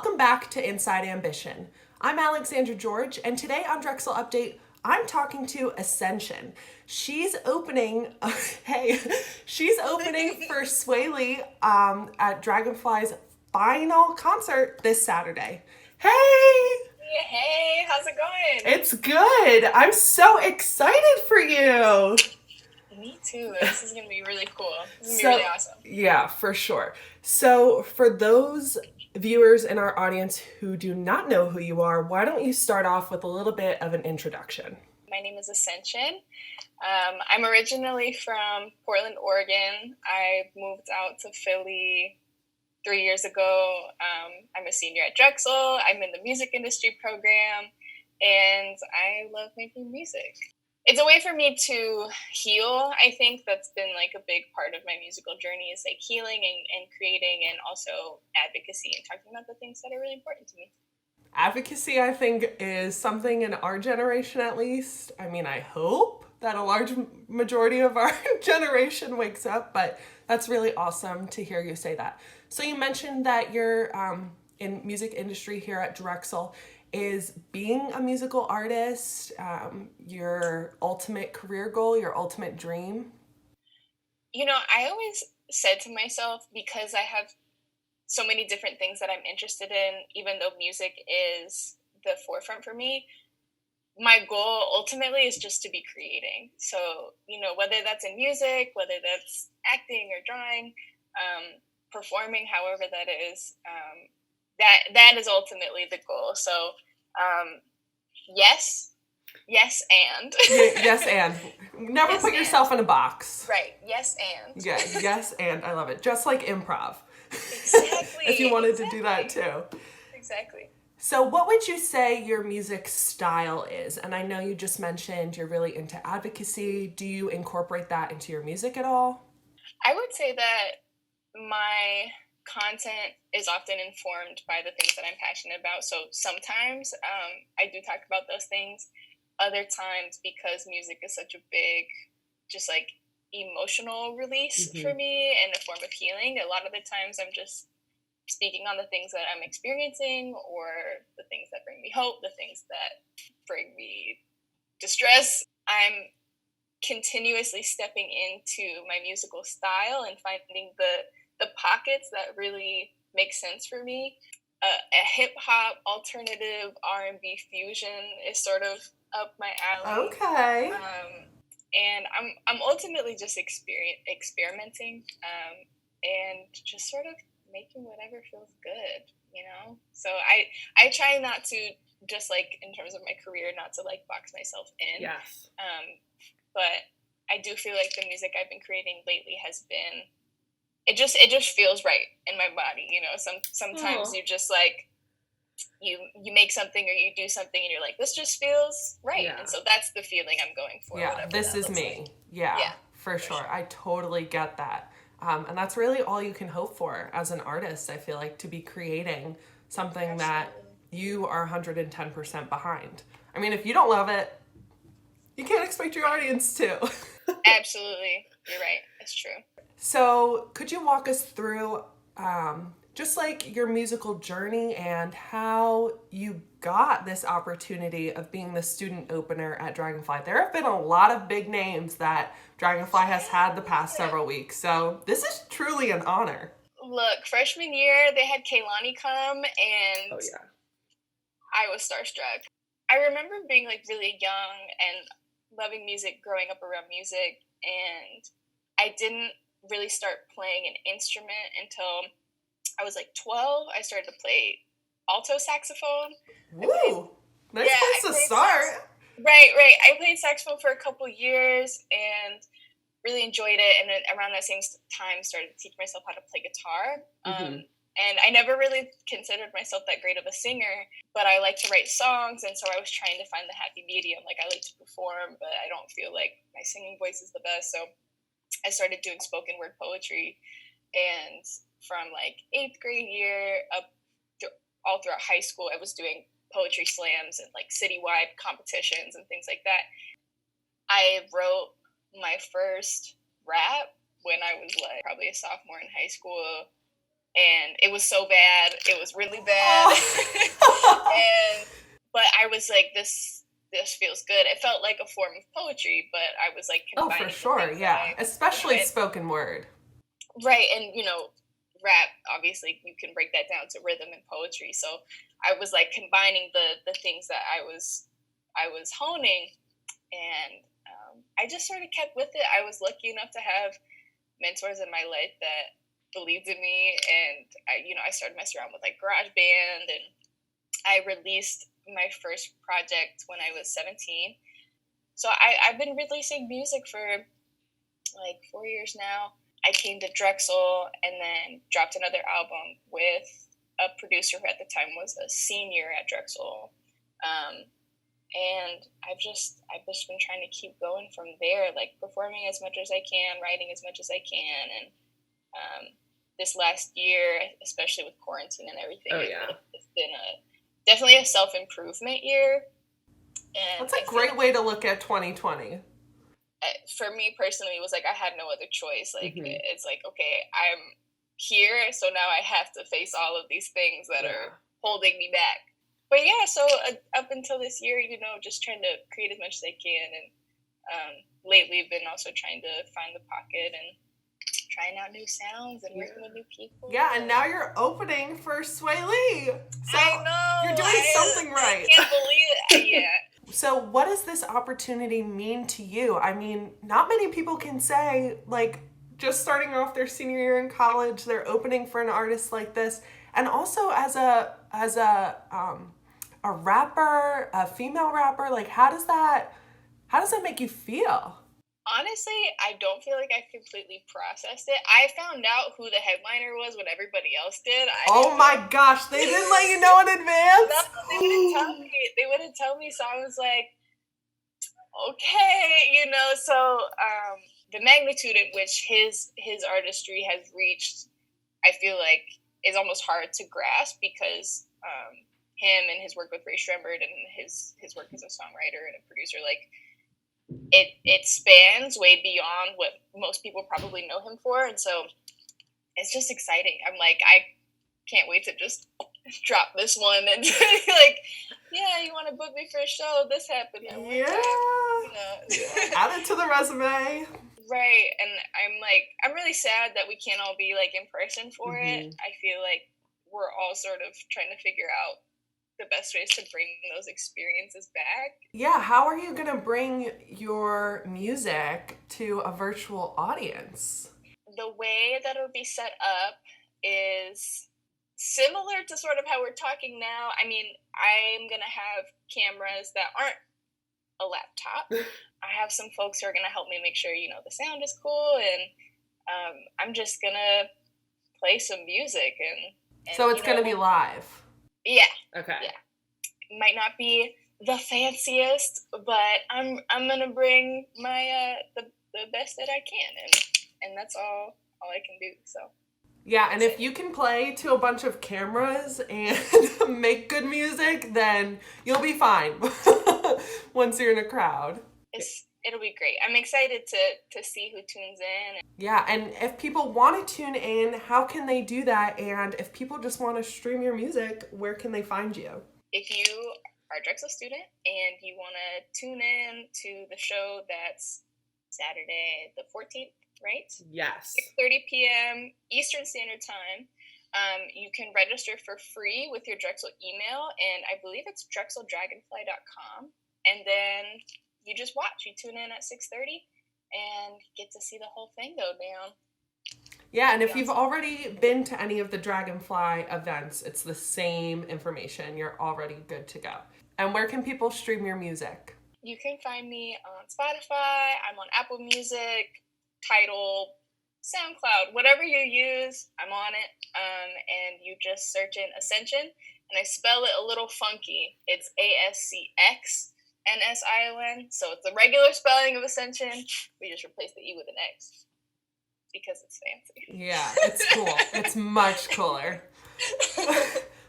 Welcome back to Inside Ambition. I'm Alexandra George, and today on Drexel Update, I'm talking to Ascxnsion. She's opening, she's opening for Swae Lee at DragonFly's final concert this Saturday. Hey! Hey, how's it going? It's good. I'm so excited for you. Me too. This is going to be really cool. This is going to be really awesome. Yeah, for sure. So for those viewers in our audience who do not know who you are, why don't you start off with a little bit of an introduction? My name is Ascxnsion. I'm originally from Portland, Oregon. I moved out to Philly 3 years ago. I'm a senior at Drexel. I'm in the music industry program, and I love making music. It's a way for me to heal. I think that's been like a big part of my musical journey is like healing and creating, and also advocacy and talking about the things that are really important to me. Advocacy, I think, is something in our generation at least. I mean, I hope that a large majority of our generation wakes up, but that's really awesome to hear you say that. So you mentioned that you're in music industry here at Drexel. Is being a musical artist your ultimate career goal, your ultimate dream? You know, I always said to myself, because I have so many different things that I'm interested in, even though music is the forefront for me, my goal ultimately is just to be creating. So, you know, whether that's in music, whether that's acting or drawing, performing, however that is, that is ultimately the goal. So, yes, and. Yes, and. Never Yes, put yourself in a box. Right. Yes, and. Yeah, yes, and. I love it. Just like improv. Exactly. If you wanted to do that too. Exactly. So what would you say your music style is? And I know you just mentioned you're really into advocacy. Do you incorporate that into your music at all? I would say that my content is often informed by the things that I'm passionate about. So sometimes I do talk about those things. Other times, because music is such a big, just like emotional release for me and a form of healing, a lot of the times I'm just speaking on the things that I'm experiencing, or the things that bring me hope, the things that bring me distress. I'm continuously stepping into my musical style and finding the pockets that really make sense for me. A hip hop, alternative, R&B fusion is sort of up my alley. Okay. And I'm ultimately just experimenting, and just sort of making whatever feels good, you know. So I try not to, just like in terms of my career, not to like box myself in. Yes. But I do feel like the music I've been creating lately has been, it just feels right in my body, you know. Sometimes you just like you make something or you do something and you're like, this just feels right. Yeah. And so that's the feeling I'm going for. Yeah, this is me. Like. Yeah, for sure. I totally get that. And that's really all you can hope for as an artist, I feel like, to be creating something that you are 110% behind. I mean, if you don't love it, you can't expect your audience to. Absolutely. You're right. It's true. So could you walk us through just like your musical journey and how you got this opportunity of being the student opener at Dragonfly? There have been a lot of big names that Dragonfly has had the past several weeks, so this is truly an honor. Look, freshman year, they had Kaylani come, and I was starstruck. I remember being like really young and loving music, growing up around music, and I didn't really start playing an instrument until I was like 12. I started to play alto saxophone. Woo! Nice place to start. Right. I played saxophone for a couple years and really enjoyed it. And then around that same time, started to teach myself how to play guitar. And I never really considered myself that great of a singer, but I like to write songs. And so I was trying to find the happy medium. Like, I like to perform, but I don't feel like my singing voice is the best. So I started doing spoken word poetry. And from like 8th grade year all throughout high school, I was doing poetry slams and like citywide competitions and things like that. I wrote my first rap when I was like probably a sophomore in high school. and it was so bad. It was really bad. But I was like, this feels good. It felt like a form of poetry, but I was like combining. Oh, for sure, yeah. Especially spoken word. Right, and rap, obviously you can break that down to rhythm and poetry. So I was like combining the things that I was honing, and I just sort of kept with it. I was lucky enough to have mentors in my life that believed in me, and I started messing around with like GarageBand, and I released my first project when I was 17. So I've been releasing music for like 4 years now. I came to Drexel and then dropped another album with a producer who at the time was a senior at Drexel. And I've just been trying to keep going from there, like performing as much as I can, writing as much as I can. And this last year, especially with quarantine and everything, it's been definitely a self-improvement year. And that's a great way to look at 2020. For me personally, it was like I had no other choice. Like it's like, okay, I'm here, so now I have to face all of these things that are holding me back. But yeah, so up until this year, just trying to create as much as I can, and lately I've been also trying to find the pocket and trying out new sounds and working with new people. Yeah, and now you're opening for Swae Lee. So I know. You're doing something right. I can't believe it. Yeah. So what does this opportunity mean to you? I mean, not many people can say, like, just starting off their senior year in college, they're opening for an artist like this. And also as a rapper, a female rapper, like how does that make you feel? Honestly, I don't feel like I completely processed it. I found out who the headliner was when everybody else did. Oh my gosh, they didn't let you know in advance? No, they wouldn't tell me. They wouldn't tell me, so I was like, okay, so the magnitude at which his artistry has reached, I feel like, is almost hard to grasp because him and his work with Ray Shremmerd and his work as a songwriter and a producer, like, it spans way beyond what most people probably know him for, and so it's just exciting. I'm like, I can't wait to just drop this one and like, yeah, you want to book me for a show? This happened. Add it to the resume. Right, and I'm really sad that we can't all be like in person for it. I feel like we're all sort of trying to figure out the best ways to bring those experiences back. Yeah, how are you gonna bring your music to a virtual audience? The way that it'll be set up is similar to sort of how we're talking now. I mean, I'm gonna have cameras that aren't a laptop. I have some folks who are gonna help me make sure the sound is cool, and I'm just gonna play some music and so it's gonna be live. Yeah. Okay. Yeah. It might not be the fanciest, but I'm gonna bring my the best that I can, and that's all I can do. So. Yeah, and if you can play to a bunch of cameras and make good music, then you'll be fine once you're in a crowd. It'll be great. I'm excited to see who tunes in. Yeah, and if people want to tune in, how can they do that? And if people just want to stream your music, where can they find you? If you are a Drexel student and you want to tune in to the show, that's Saturday the 14th, right? Yes. 6:30 p.m. Eastern Standard Time. You can register for free with your Drexel email, and I believe it's drexeldragonfly.com. And then you just watch. You tune in at 6:30 and get to see the whole thing go down. Yeah, and if you've already been to any of the Dragonfly events, it's the same information. You're already good to go. And where can people stream your music? You can find me on Spotify. I'm on Apple Music, Tidal, SoundCloud, whatever you use, I'm on it. And you just search in Ascxnsion, and I spell it a little funky. It's Ascxnsion, so it's the regular spelling of Ascension. We just replaced the E with an X because it's fancy. Yeah, it's cool. It's much cooler.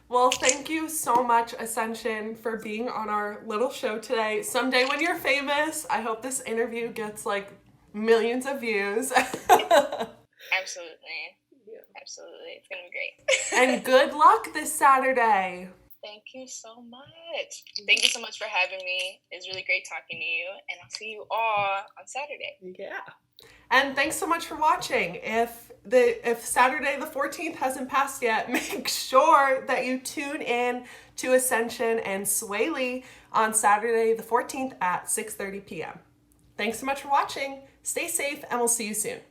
Well, thank you so much, Ascxnsion, for being on our little show today. Someday when you're famous, I hope this interview gets like millions of views. Absolutely. Yeah. Absolutely. It's going to be great. And good luck this Saturday. Thank you so much. Thank you so much for having me. It's really great talking to you, and I'll see you all on Saturday. Yeah. And thanks so much for watching. If Saturday the 14th hasn't passed yet, make sure that you tune in to Ascxnsion and Swae Lee on Saturday the 14th at 6:30 p.m. Thanks so much for watching. Stay safe, and we'll see you soon.